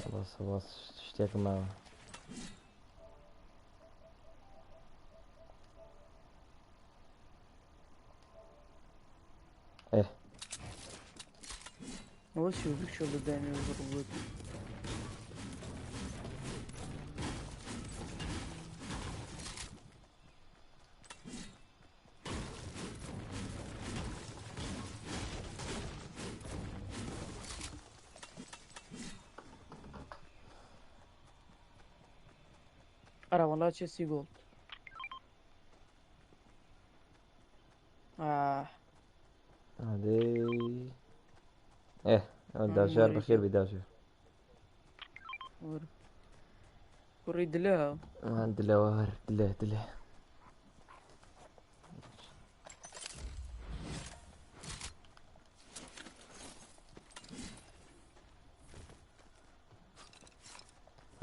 خلاص شتێکم ماوە. ئەوە چی بکشە لە دانێ ڕووت ئەرە وەڵا چێسی گۆڵ داژار بەخێر بێ داژێر کوڕی دلە دلەوە هەر دلێ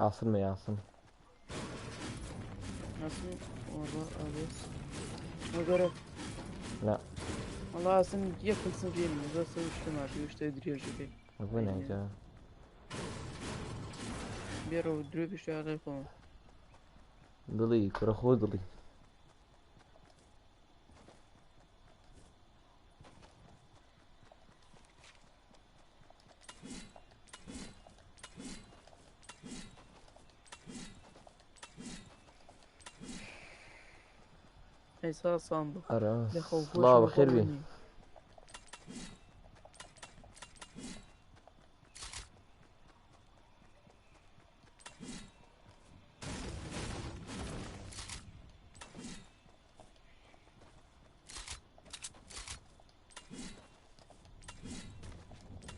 عاصمە یاسم وەگەرە لا والله ئاسم یەکم سەبێن بەسە شتەما پێویستە درێژەکەی بۆ نایجا بێرەوە درێ پیشارەی خۆم دڵی کوڕە خۆ دڵی ئەیسا سام لا بەخێر بێ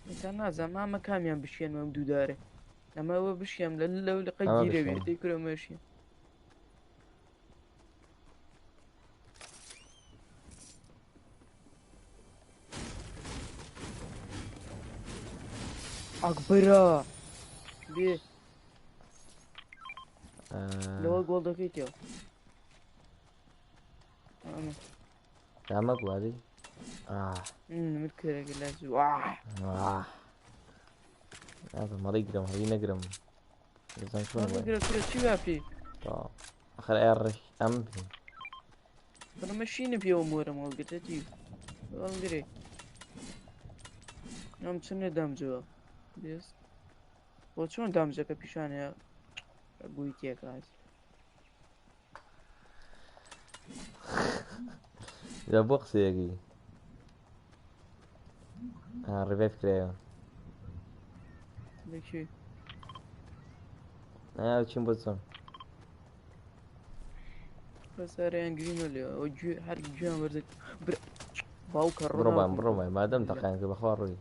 ئەسا نازانم ئەمە کامیان بشێنەوە ئەم دوودارێ ئەمەوە بشێم لەو لەقەی گیرەوێت دەی کورە مەشیە ئەکبەرە بێ لەوە گۆڵ دەکەیتەوە ئەمە گواری من کەرەکە لا مەڵی گرم هەوی نەگرم گرە چی واپی ئەخر ئێڕێک ئەم بین بەنەمەشینە پێوە مۆرە مەڵگرێتی گرێ ئەم چنێ دامجەوە دێست بۆ چۆن دامجەکە پیشانەیە گوی تێکات جا بۆ قسەیەکی ڕێبێت کرایەوە لەکوێ چیم بۆ چۆن بەساریان گرینە لێەوە ئەو هەر گوێیان وەرزێت باوکە بڕۆمان مادەم تەقیانکە بەخوا ڕووی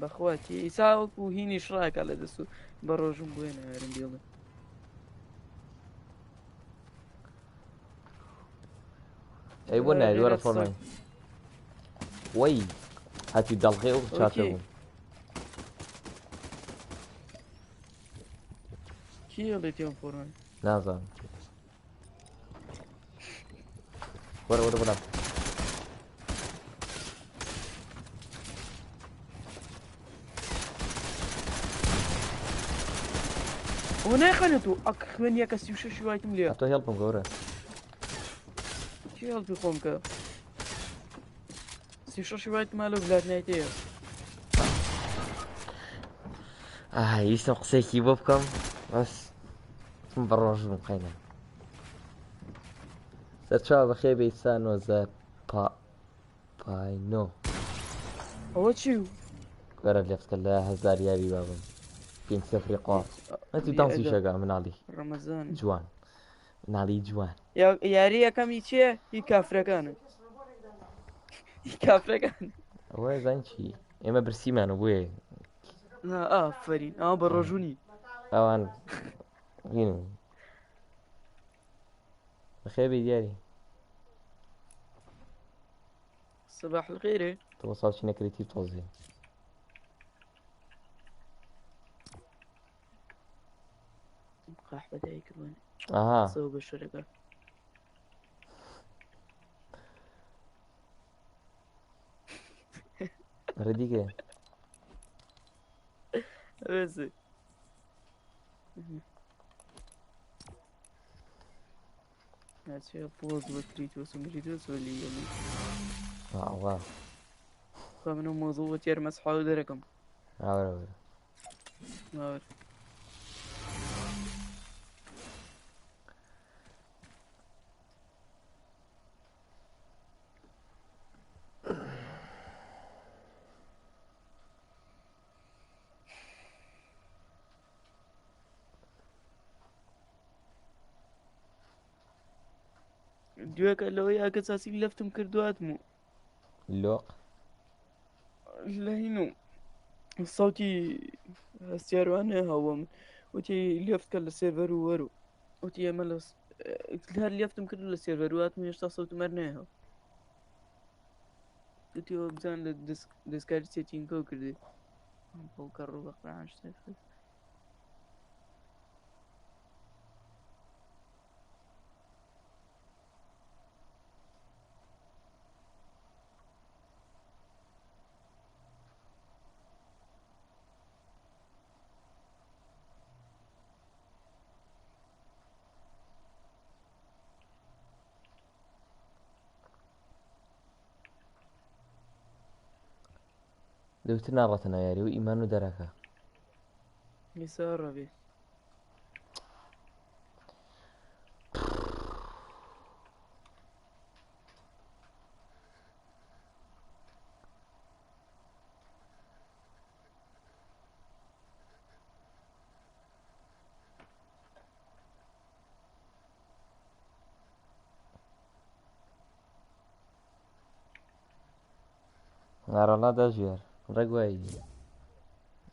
بەخواتی ئیسا وەکو هینی شڕاکە لە دەست و بە ڕۆژم بۆێ نارم بێڵێ ئەی بۆ نایت وەرە فۆرمای وەی هاتی دەڵغێ و چاتە بوون کی هەڵێ تێم فۆرمای نازانم وەرە بەرام ئەوە نایخەنێت و ئەک خوێن یەکە 36 وایتم لێ تۆ هێڵپم گەورە چی هەڵپی خۆم کە 36 وایت مالۆ بلات نایتەیە ویستم قسەیەکی بۆ بکەم بەس بە ڕۆژم قەینە سەرچاوە بەخێ بێ ئیسا 9 پاینۆ ئەوە چی گەرە لێفکە لە هەزار یاری بابم 5 سفری قاف نەتی دانسی شەگە مناڵی ڕەمەزان جوان مناڵی جوان یاری یەکەمی چییە هی کافرەکانن هی کافرەکان ئەوە زان چی ئێمە برسیمانە بۆیە ئافرین ئەوە بە ڕۆژوونی ئەوان بەخێ بێ دیاری صباح الخير تو ساڵی نەکرێتی تۆزێ قاحبە دای کردوانێ سەوە بە شەرەکە ڕێ دیگە بس هاتشي بوز وكريتوس ومريتوس واللي يلي والله فمنهم موضوع تيرمس حاول دركم عاور نار دوك لو ياك اساسي لفتم كردواتمو اللوق لهينو الصوتي استيروانه هو وتي لفت كل السيرفر ورو وتي ملص هل لفتم كل السيرفروات من يشتا صوت مرناها وتي بزان الديسكارد سيتين كو كردي بوكر بقرا عن شتفل دوتنا رتنا ياري وإيمان دركة يسار بي نرى لا داجير رقواي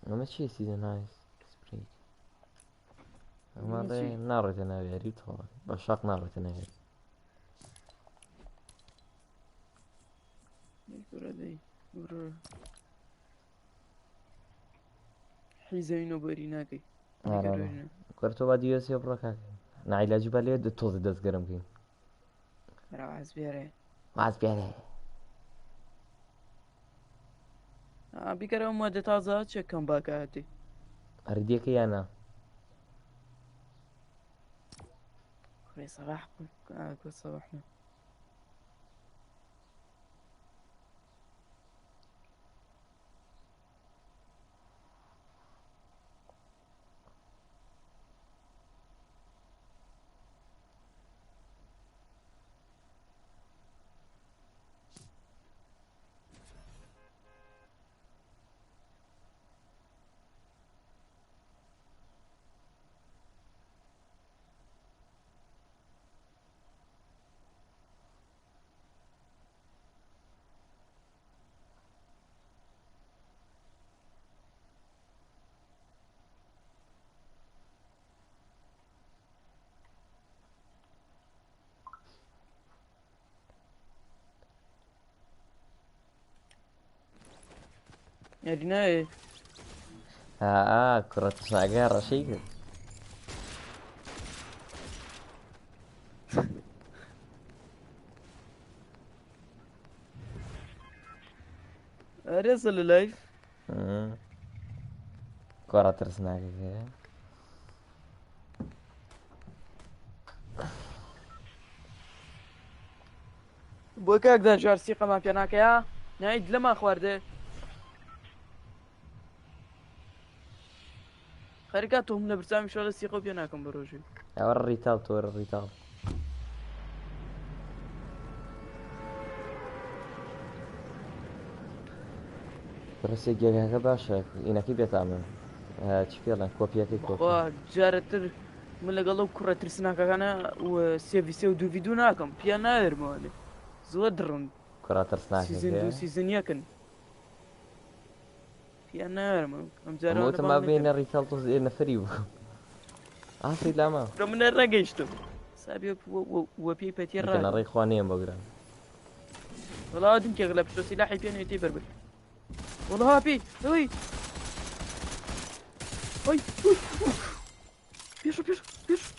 ما شيء سيزن هايس سبريت ما ماشي نارتنا ياري طبعا بشاق نارتنا ياري الكرة دي برو حيزينو بريناكي نرى نقررنا كرتو بعد يوسي بركاك نعيلاج بالي دتوز دز قرم كين راح عزبيره ما عاد بيعني بيكره ما تازه تشكم باكاتي أرديك أنا كل صباح كل صباحنا يعني كرة سناقار شيء ارسل اللايف كرة ترسناقار بوكاك دا جار سيقا ما بيناك يا نعيد لما خوارده خارقاتهم لبرسام شغل السيقا بيناكم بروجي ور الريتال تور الريتال برسي جاكا باشا إنكي بيتعمل تشفيلا كوبياكي كوبي واه جارتر من لقلو كرة ترسناك انا وسيفي سيو دو فيديو ناكم بيانا ارمالي زودرن كرة ترسناقار سيزن دو سيزن يكن بيانا ارمال ام جارو موت ما بين الريتال توز إيه نفريو عافي لا ما من الرقيشتو سابيو وبي بيتي يمكن الراقم أري إخوانيين بقران والله هادم كي غلب شو سلاحي بيانو يتي بربر والله هابي وي وي وي بيشو بيشو بيشو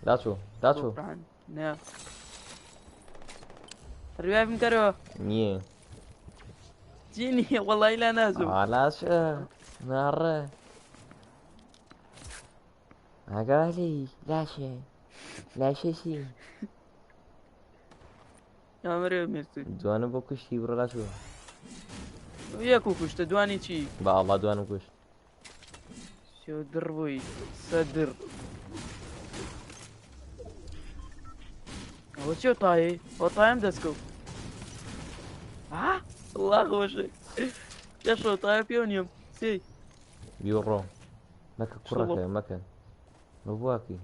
داچۆ بۆقڕان نا ڕوایم کەرەوە نییە چی نییە وەڵی لا نازوو ئالاشە ناڕە ئاگالی لاشێسی ئامرێ مێستی دوانە بۆ کوشتی بڕاچوە یەک و کوشتە دوانی چی بە ئاڵا دوانم کوشت سێ دڕ بووی سەدر ئەوە چێ تایێ ئەو تایم دەستکەوت الله خۆشێ پێشەوە تایە پێ نییەم سێ بیوڕۆ مەکە کوڕەکە مەکەن بە بواکی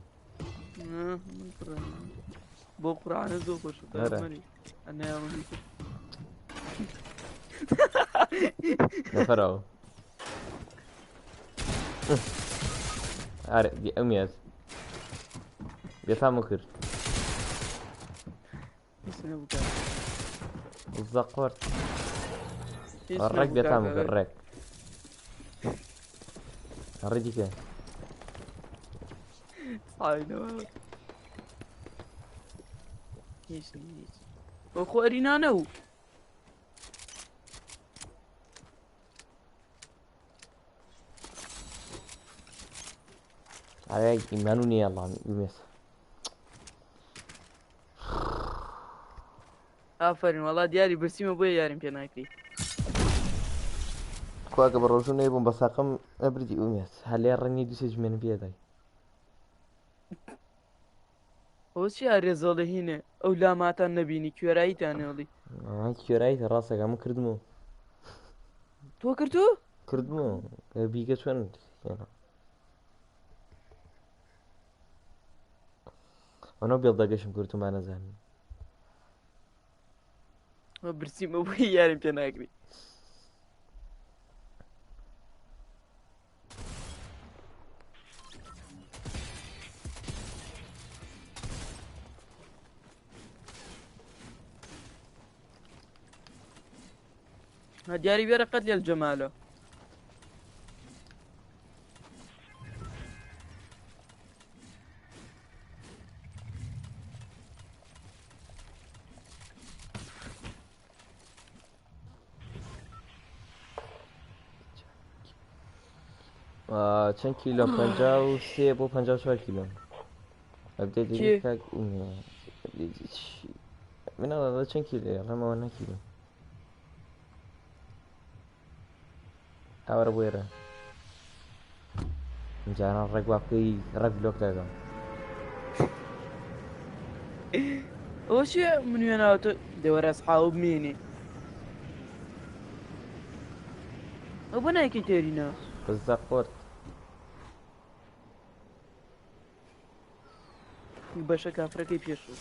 بۆ قورعانە زۆر خۆشە ئەنایڵی نەفەرەوە ئارە ئەمیاز بێتامە کرد زەقۆرت ڕێک بێتامە کرد ڕێک ڕێ دیکە بۆ خۆرینانە و ئایا ئیمان و نییە ئەڵام ئومێس ئافرین وەڵا دیاری برسیمە بۆیە یارم پێ ناکەی کواکە بە ڕۆژوو نەیبووم بە ساقم ئەبردی ئومێس هەلێ ڕەنی دووسێ ژمێن پێدای ئەوە چی ئارێزۆڵە هینێ ئەو لاماتان نەبینی کوێراییتانێڵی کوێراییتە ڕاستەکە من کردمەوە تۆ کردو؟ کردمەوە بیگە چۆن ئەوە بێڵدەگەشم کردومان نەزانم برسیمە بۆی یارم پێ ناگری دیاری بێرە قەت لێل جەمالە چەند کیلۆ 53 بۆ 54 کیلۆ منەڵە چەند کیلۆ ڕەمەوە نەکیلۆ ئاوەرە بۆێرە جاران ڕێک واکەی ڕێک بلۆک دەگەم ئەوە چێ منوێ ناوتە دەوەرە سحاو بمێنێ ئەو بۆ نایکەی تێرینە بەزە قۆرت بەشە کافرەکەی پێشوو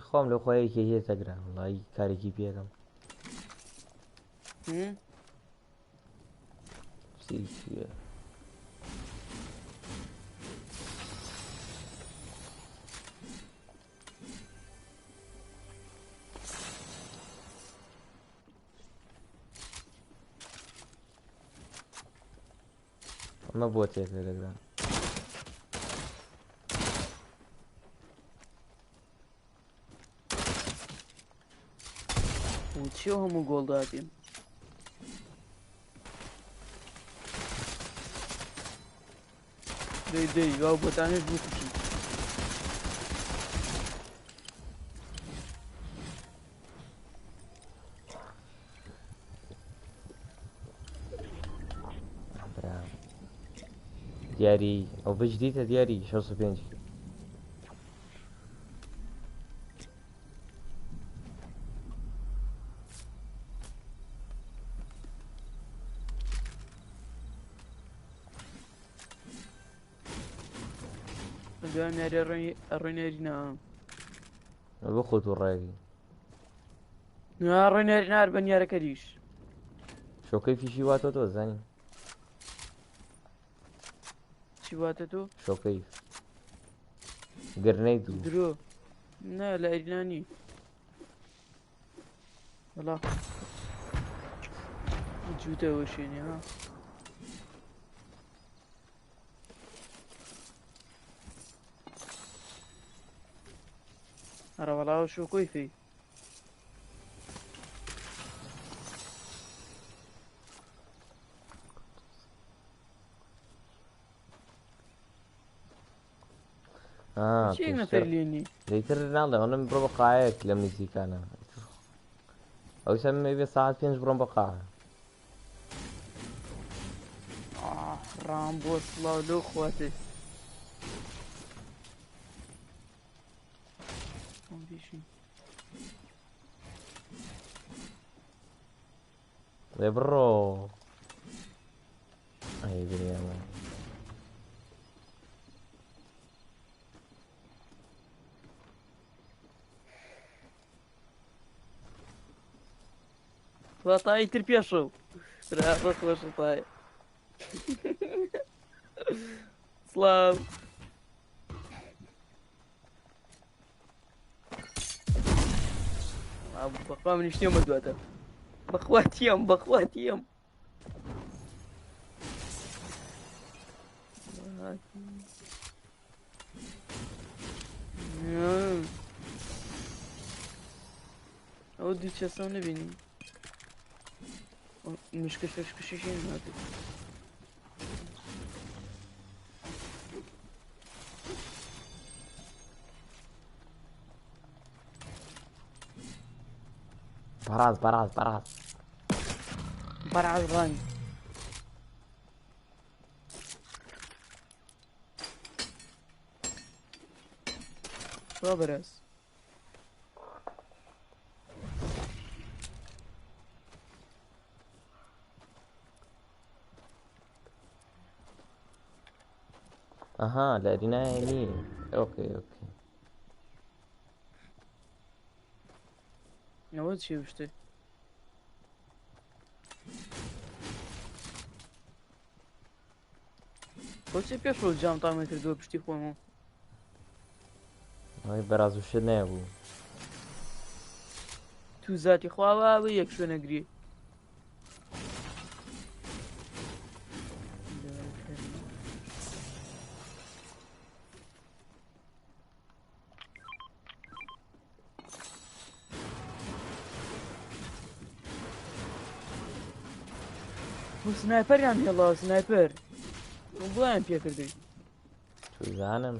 خۆم لە خۆیەکی هەیە تەگرا وڵی کارێکی پێەکەم ئەمە بۆ تێکە دەگران چی هەموو گۆڵ دادێن دەی واو بۆتانێت بکوشن دیاری ئەو بەجدیتە دیاری 65 دوام یاری ڕۆینێرینە بۆ خۆت و ڕێگی ڕۆینێرینار بەنیارەکە دیش شۆکەی فیشی واتۆ تۆ زانی چی واتە تۆ؟ شۆکەی گرنەی دوو درۆ نا لە ئەرینانی وەڵا جوتە وەشێنی ها هەڕەوەڵاوە شو کۆی فێ چێک نەفەر لێنی لەیتر ناڵێ ئەوە بڕۆ بە قایەک لەم نزیکانە ئەو سەمێ بێ ساعت 5 بڕۆم بە قاە ڕام بۆ سڵاو لەو خواتێ لێ بڕۆ ئەی بنیامە واتایی تر پێشە برا خۆشە تایە سڵاو بەخوا من نیشتێمە دواتە بەخواتیم بەخواتیم ئەو دوو چەسەو نەبینی مشکە شەشکشیشین ناتێت بەڕاز بەڕاز بەڕاز بەڕاز ڕانی با بەراز ئەها لە ئەرینایە نی ئۆکەی ئۆکەی ئەوە چی شتێ بۆچی پێشەوە جام تامی کردووە پشتی خۆمەوە ئەوەی بەراز و شت نەیەبوو تو زاتی خواوە یەک شوێنەگری سنایپەریان هێڵا سنایپەر بڵیان پێکردی توزانم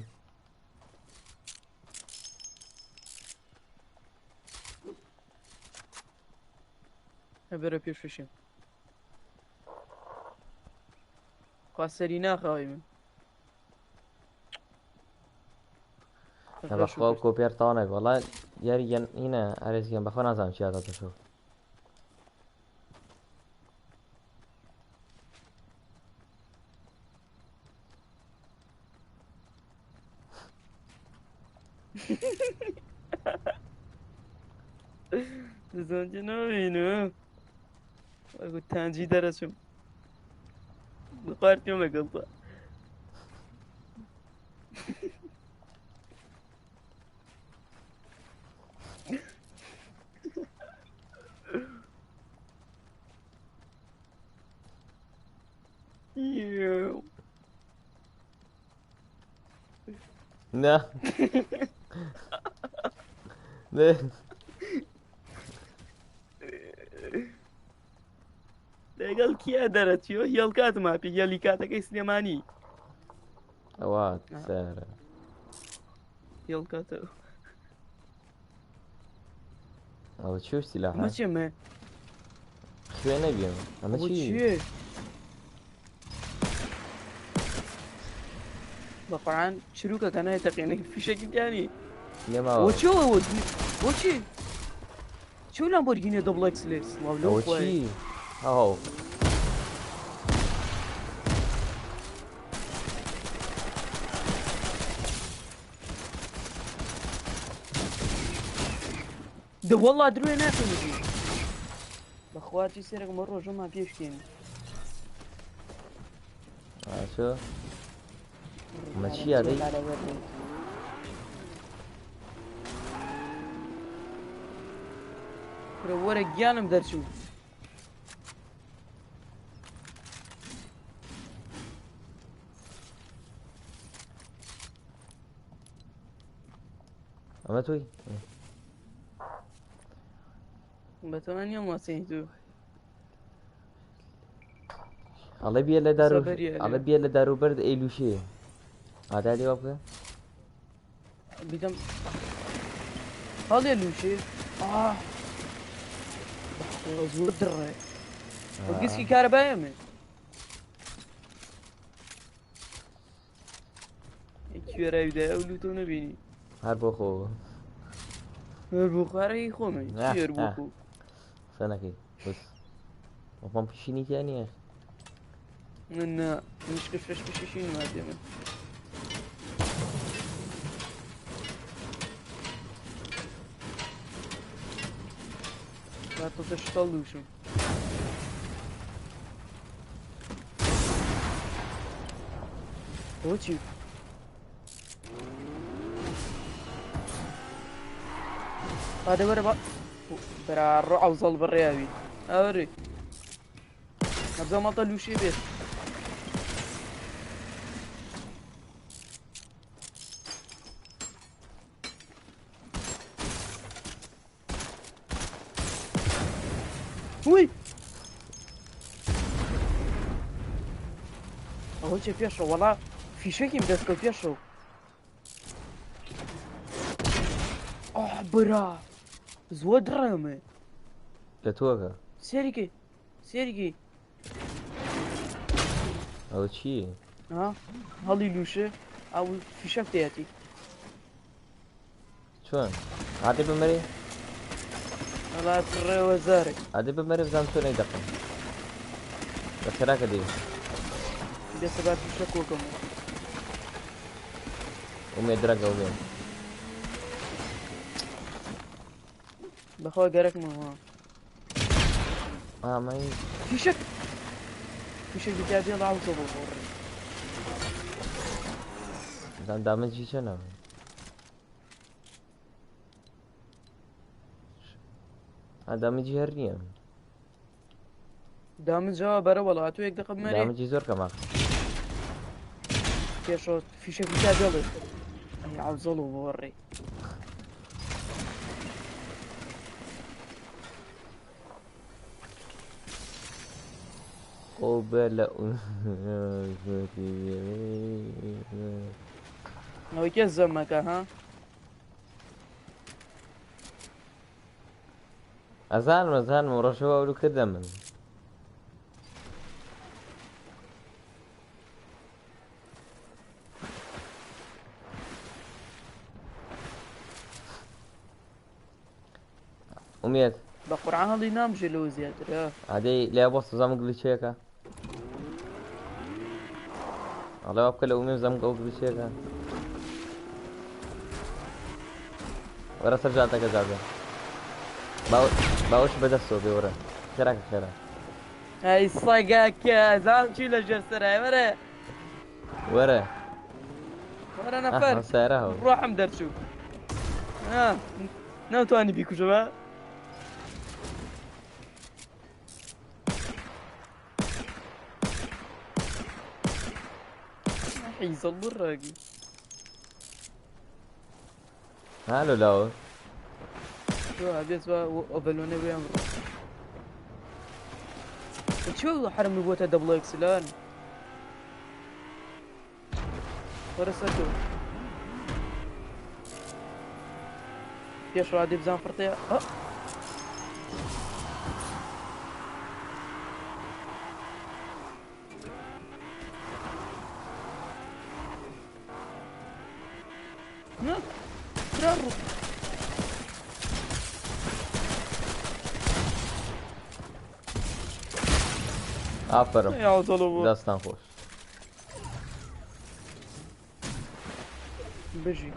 هەبەرە پێشوشیم خوا سەری ناخەوەی من بەخوا کۆپێر تاوانێک وەڵا یاری هینە ئارێزگەم بەخوا نازانم چی هاتاتەشەوە دەزانجە ناوینە وەگو تانجی دەرەچم بقارتیم لەگەڵتا نه نه لەگەڵ کیا دەرەچیەوە هێڵکاتما پێ هێڵی کاتەکەی سلێمانی ئەوە سارە هێڵکاتەوە ئەوە چی سیلاح ئەمە چێمە خوێ نەبیێم ئەمە چی بەقورعان چروکەکە نایە تەقێنێک فیشێکی دیانی لێماوە بۆچیەوە بۆچی چۆ لامبۆرگینێ دەبڵێکس لێ سڵاو لەو ئەوە خۆی چی ئەو دەوەڵا درۆێ ناکەمەدی بەخواتی سێرەکمە ڕۆژەمان پێشکێنی ئاشۆ ئەمە چیە دەی وەرە گیانم دەرچوو ئەمە تۆی بەتەوانە ماسیی تو ئەڵێ بێ لە دار سەبەریە لێ. ئەڵێ بێ لە داروبەرد ئەیلوشێ ئادادی وا بکە بیدەم هەڵێ لوشێ زۆر دڕێ گسکی کارەبایەمێ کوێراویدا ئەو لوتۆ نەبینی هەر بۆ خۆ هەر بۆ خوارەی خۆمە هێر بۆ خۆ سەنەکەی بس وەپام پیشینی تیا نییە نه مشکل فش بشیشین مادێ من با تۆ شتەڵ دووشم بۆچی هذا ورا بقى برا الرعا وصل بالرياوي اوري نبدا ما طلعوا شي بيت وي اول شي بيشو والله في شيء بدك بيشو برا زود درامه لە تۆکە سێریکەی سێریکەی ئەوە چییە هەڵی لوشە ئەو فیشەک دەیەتی چۆن عادێ بمەرێ هەڵات ڕێوەزارێک عادێ بمەرێ بزانم تۆ نەیدەقم بە خێراکە دێ دەسە با فیشە کۆکەم ومێ درەگە وێن بەخوا گەرەکمەوە ئامای فیشەک فیشەک بکات دێڵ ئاوتۆ بۆ بۆڕێ زان دامەجی چەنەوە دامەجی هەر نییە دامجەوە بەرە وەڵات و یەک دەقم مەرێ دامەجی زۆر کەماق پێشۆ فیشەک بکات دێڵێ ئەی عەوزەڵ و بۆڕێ ئەو بە لە ئەوەی کێ زەمەکە ها ئەزانم ڕۆژەوە ئەولو کردە من ئومێد بە قورعان هەڵی نامژێ لەوە زیاتر عادەی لێ بۆ سزام گلیچەیەەکە ئەڵێ وا بکە لە ئومێ زەم ئەو گلیچەیەەکە وەرە سەر جاتەکە جادە باوش بەدەستەوە بێ وەرە خێراکە خێرا ئەی سەگاکە زان چی لە ژێر سەرای وەرە وەرە وەرە نەفەر سارە هەو ڕۆحم دەرچوو نەوتوانی بیکوژەوە حیزەڵ بڕاگی هالو لاوە بێت ئۆڤەلۆنە بێم چۆ حرمی بۆتە دەبڵ ئەکسلان وەرە سەر تۆ پێشڕادی بزان فڕتەیە برافو ئافرم يعوضلو دەستان خۆش بژی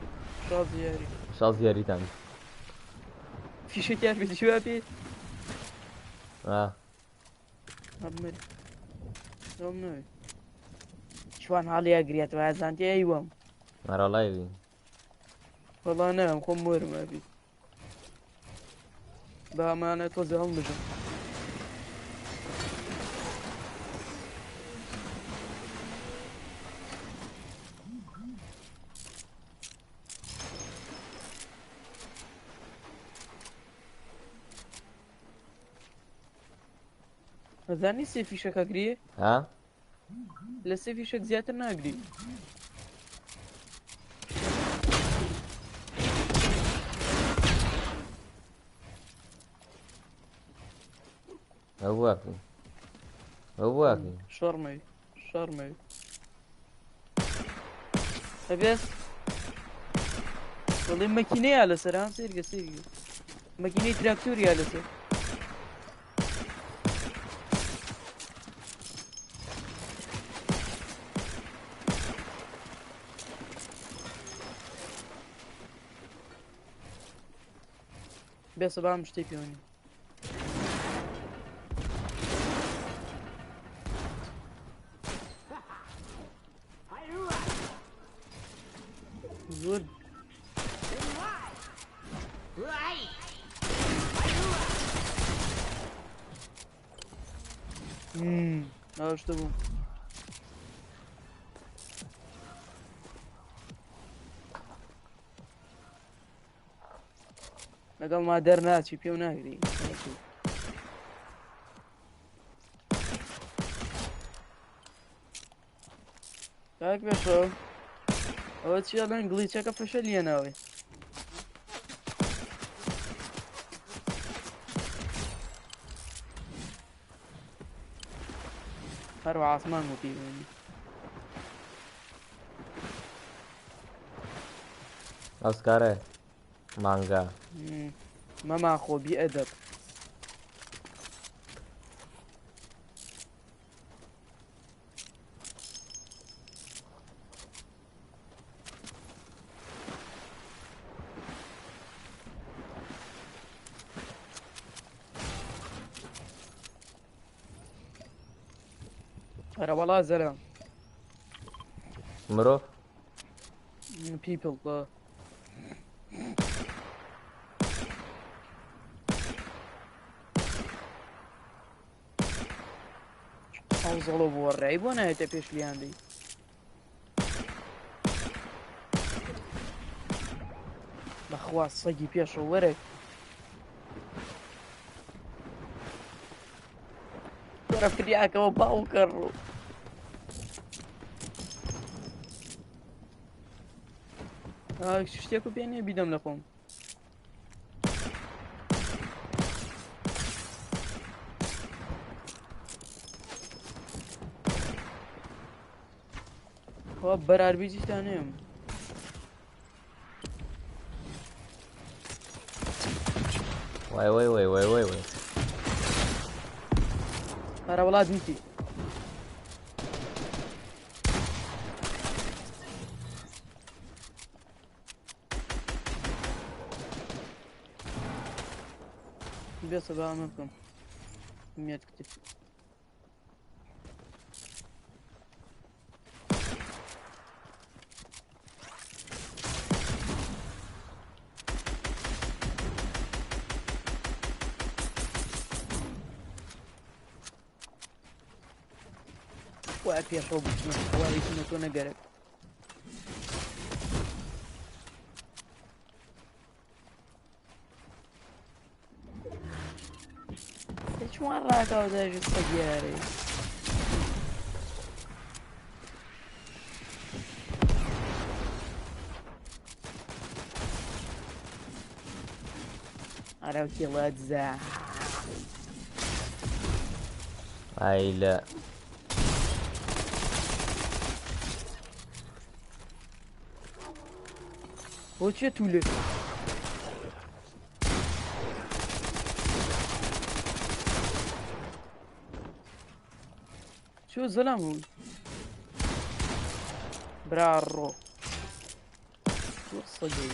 شازیاری شاز یاریتان فیشەکیان بێتی شووا پێ هەبمەری ئەوم ناوێ چوان هەڵی ئەگرێت وازانتی ئەیوەم مەڕەڵایوی وەڵا نام خۆم وەرمە بی بە ئەمانە تۆزە هەڵ بژم هەزانی سێ فیشەکە گرێ ها لە سێ فیشەک زیاتر ناگری ئەو واکەی ئەو واکەی شەڕمەوی شەڕمەوی هەبێت دەڵێ مەکینەیە لەسەر هەم سێرگە سێرگە مەکینەی تراکتۆریە لەسەر بێسە بام شتێک پێوەنی زۆر ئەو شتە بوو لەگەڵ مادەر ناچی پێو ناگری کاک بێشەوە ئەوە چیە لەن گڵیچەکە فەشە لێناوێ هەروە عاسمان و پێوێنی ئەسکارە مانگا مەما خۆبی ئەدەب هەرە وەڵا زەرە مرۆڤ پیپڵ ئەوزەڵە بۆ ڕێی بۆ نایێتە پێش لیاندەی بەخوا سەگی پێشە وەرە وەرە فریاکەوە باو کەڕ شتێک و پێنێ بیدەم لە خۆم بەراربیجیتانێم وای وای وای وای وای وای هەرە وڵات میتی بێسە بە ئەمە بکەم میێت کتێب وای پێشەوە بچنە وایتنە تۆ نەگەرێت چوان ڕاکاو داژت سەگیارێ ئارا کێڵات زا ئایلە بۆ چێ تولێ شو زلمه برارو شو صدق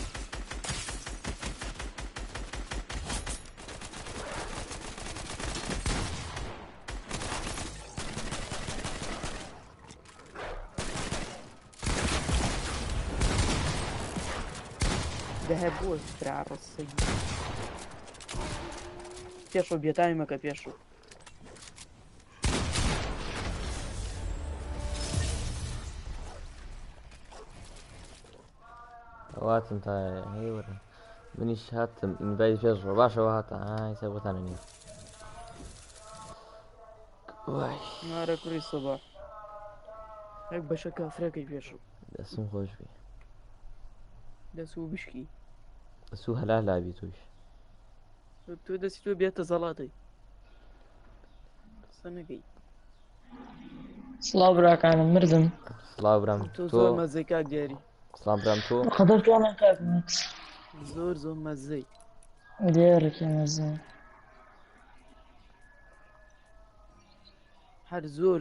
ذهب بوز برارو الصدق بيشو بيتايمك بيشو واتم تا هي ورا منيش هاتم من بعد فيش باشا وهات هاي سويت انا واي نارە کوڕی سەباح هەک بەشە کافرەکەی پێشم دەسم خۆش بێ دەسوو بشکی دەسوو هەلا لابی توش تۆ دەستی تۆ بێتە زەڵاتەی قسە نەکەی سڵاو براکانم مردم سڵاو برام تۆ زۆر تۆ مەزەی کاک دیاری سڵام برام تۆ خەدەر توانە کاک ماکس زۆر مەزەی دیارێکی مەزە هەر زۆر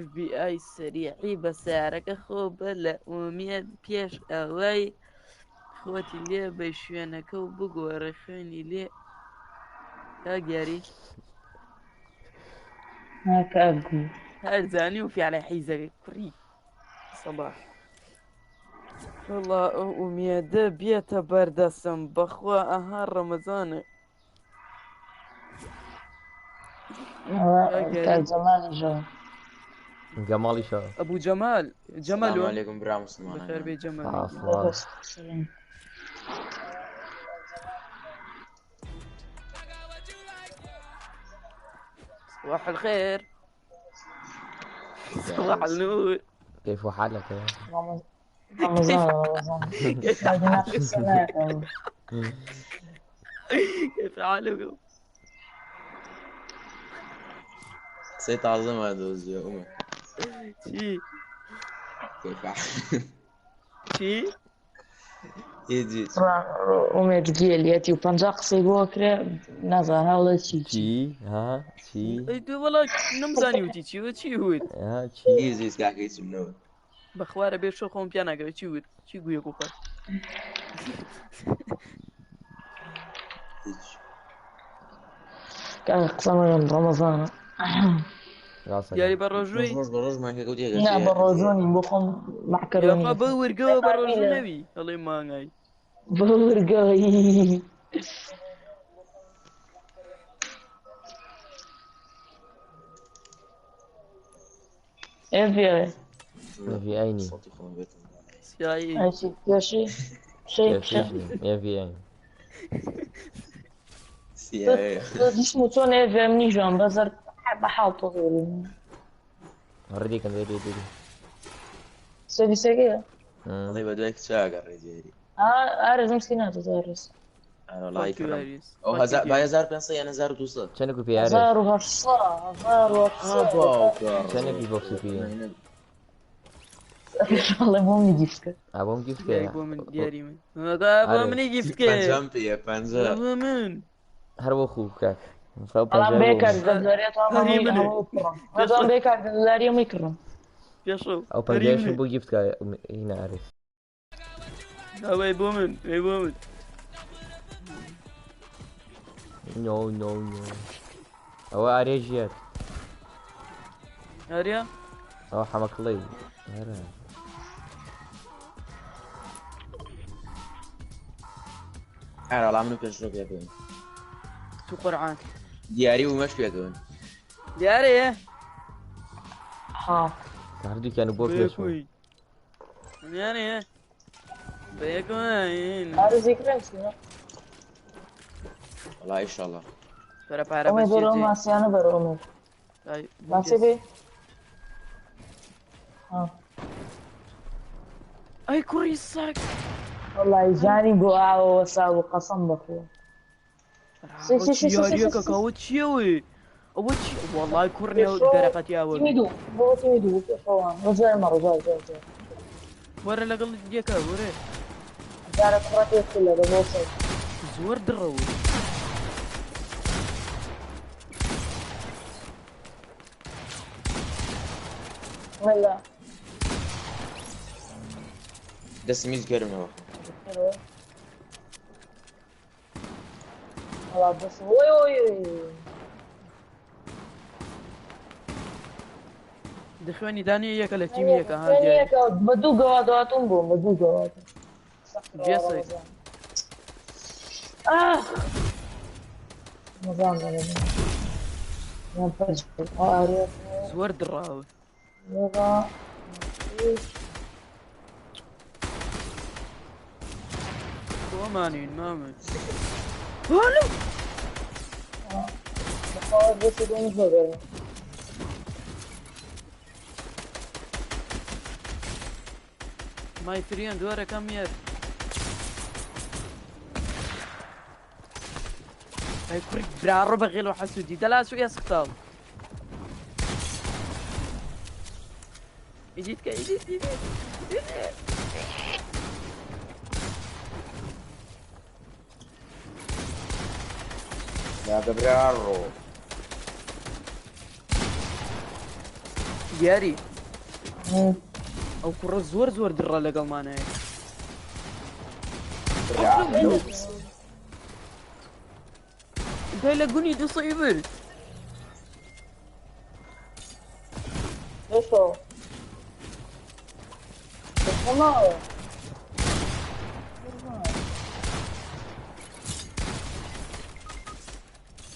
FBI سەریعی بە سیارەکە خۆ بە لە ئومێد پێش ئەوەی خۆتی لێ بە شوێنەکە و بگۆڕە خوێنی لێ کاک دیاری ها کاکگو هەر زانی و فیاڵی حیزەکەی کوڕی سەباح والله ئەو ئومێدە بێتە بەردەسم بەخوا ئەها ڕەمەزانە کاک جەمالیشە گەماڵی شەوە ئەبوو جەمال جەمەل السلام عليكم برا مسلمان بەخێر بێ جەمەل صباح الخير صباح النور كيف حالك يا رمضان كيف حالكم؟ نسيت اعظمها دوز يا امي شي كيف شي يجي ئومێدگیێلیەتی و پەنجا قسەی بۆ کرێ نازان هەوڵە چی ها چی والله نمزانی وتی چی وت ها چی يجي سكاكي منو بەخوارە بێ شۆ خۆم پیان ناگەوێت چی وت چی گویە کوخوات قسەمەگەم ڕەمەزانە یاری بە ڕۆژووی بروج ما هيك ودي نا بە ڕۆژۆنی بۆ خۆم مەحکەرۆنی یاخوا بە وەرگەوە بە ڕۆژوو نەوی هەڵێ مانگای بە وەرگەوەی ئێڤێ في عيني صوتي خون بيتهم سیایی ئەچی پێشی في عيني سيايا دیسم و چۆن ئێڤێم نیژۆم بەزەر بە حاڵتۆ غێرم هرديك انا ديري سەویسەکەیە والله بدك شاقر رجالي ئارەزم سکی ناتۆ زارس انا والله يكرم او هزار باي هزار بنصي انا هزار توصل شنو في عارف 1800 شنو في بوكس في والله بۆ منی گیفکە ابوم كيف دیاری كده بۆ من دیاری من بۆ منی گیفتکە جامبي يا بانزا بۆ من هربو خوكك بەڵام بێکار دەزارێتوان بێکار دەزاری هەمووی کڕم پێشۆ او بنجاش بو جيفت هنا عارف ئەوەی بۆ من نو او اريجيات هەریا او حمك الله انا والله منو كان شنو بيكون تو قرعان دياري ومش بيكون دیارەیە ها هردي كانوا بوك ليش دیارەیە بەیەکەوەین ئارزی کرێنچینە والله ان شاء الله پەرەپارە ئەمە بەرەوە بەچێتێ ماسیانە بەرەوە ماچێ بێ ئەی کوڕی ساک وەڵی ژانی بۆ ئاوەوە ساو قەسەم بەخۆ یاریەکە کاوە چیەوەی ئەوە چی وەڵای کوڕنێ دەرەقەتیاوە بۆ تیمی دوو پێخەوان ڕۆژارمە ڕۆژار وەرە لەگەڵ یەکە وەرە جارە کوڕەتێکی لە بۆ زۆر دڕەوە وەلا دست ميز كرمه وەڵا بەس وۆی دەخوێنی دانی یەکە لە تیمی یەکە بە دوو گەوادەواتم بووم بە دوو گەوات زۆر دڕاوە بۆمانین مامە بس يقوم هذا ماي فريان دوره كم ير هاي كورك برارو بغيلو حسودي دلاسو يا سختال ايديتك ايديت يا جبرارو دياري او كره زور درا لقل مانا قايل لقوني دي صيبر ليش هو؟ والله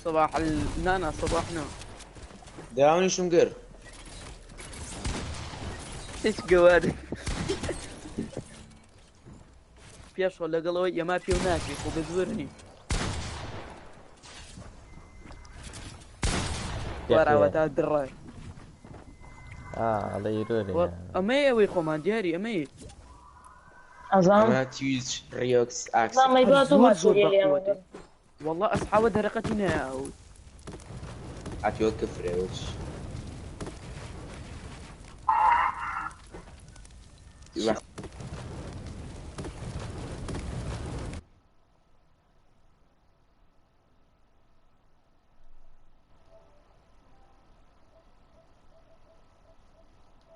صباح النانا صباحنا داوني شنقر ايش قواري بيش ولا قالوا يا ما في هناك وبزورني ورا وتا الدراي الله يروري امي ويخو ما دياري امي أظام ما تيوز ريوكس اكس أظام ما يقاتوا ما زور تقولي لي بقوتي. والله اصحاب درقتنا اتوقف ريوكس